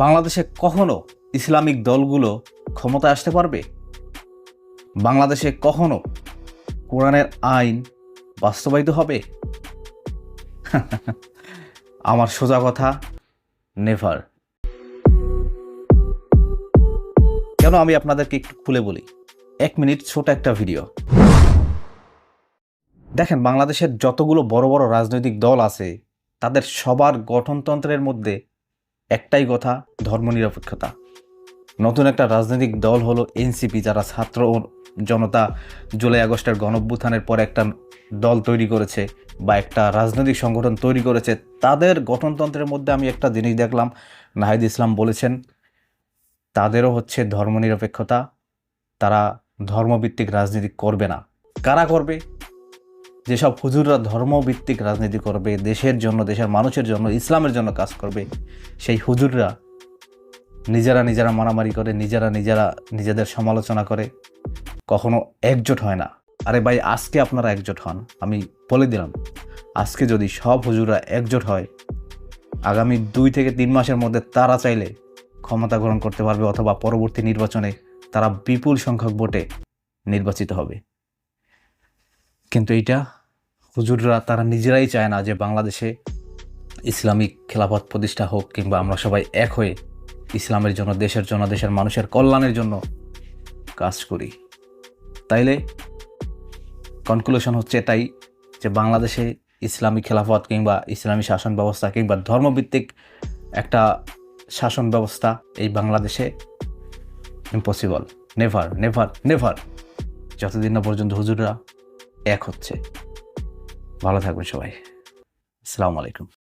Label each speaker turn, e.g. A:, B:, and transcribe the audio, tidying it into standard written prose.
A: বাংলাদেশে কখনো ইসলামিক দলগুলো ক্ষমতায় আসতে পারবে? বাংলাদেশে কখনো কোরআনের আইন বাস্তবায়িত হবে? আমার সোজা কথা, নেভার। কেন আমি আপনাদেরকে একটু খুলে বলি, 1 মিনিট ছোট একটা ভিডিও দেখেন। বাংলাদেশের যতগুলো বড় বড় রাজনৈতিক দল আছে তাদের সবার গঠনতন্ত্রের মধ্যে একটাই কথা, ধর্মনিরপেক্ষতা। নতুন একটা রাজনৈতিক দল হলো এনসিপি, যারা ছাত্র ও জনতা জুলাই আগস্টের গণঅভ্যুত্থানের পর একটা দল তৈরি করেছে বা একটা রাজনৈতিক সংগঠন তৈরি করেছে। তাদের গঠনতন্ত্রের মধ্যে আমি একটা জিনিস দেখলাম, নাহিদ ইসলাম বলেছেন তাদেরও হচ্ছে ধর্মনিরপেক্ষতা, তারা ধর্মভিত্তিক রাজনীতি করবে না। কারা করবে? যেসব হুজুররা ধর্মভিত্তিক রাজনীতি করবে, দেশের জন্য, দেশের মানুষের জন্য, ইসলামের জন্য কাজ করবে, সেই হুজুররা নিজেরা মারামারি করে, নিজেদের সমালোচনা করে, কখনো একজোট হয় না। আরে ভাই, আজকে আপনারা একজোট হন, আমি বলে দিলাম, আজকে যদি সব হুজুররা একজোট হয়, আগামী 2 থেকে 3 মাসের মধ্যে তারা চাইলে ক্ষমতা গ্রহণ করতে পারবে, অথবা পরবর্তী নির্বাচনে তারা বিপুল সংখ্যক ভোটে নির্বাচিত হবে। কিন্তু এইটা হুজুররা তারা নিজেরাই চায় না যে বাংলাদেশে ইসলামিক খেলাফত প্রতিষ্ঠা হোক, কিংবা আমরা সবাই এক হয়ে ইসলামের জন্য, দেশের জন্য, দেশের মানুষের কল্যাণের জন্য কাজ করি। তাইলে কনক্লুশন হচ্ছে এটাই, যে বাংলাদেশে ইসলামী খেলাফত কিংবা ইসলামী শাসন ব্যবস্থা কিংবা ধর্মভিত্তিক একটা শাসন ব্যবস্থা এই বাংলাদেশে ইম্পসিবল। নেভার নেভার নেভার, যতদিন না পর্যন্ত হুজুররা এক হচ্ছে। ভালো থাকবেন সবাই। আসসালামু আলাইকুম।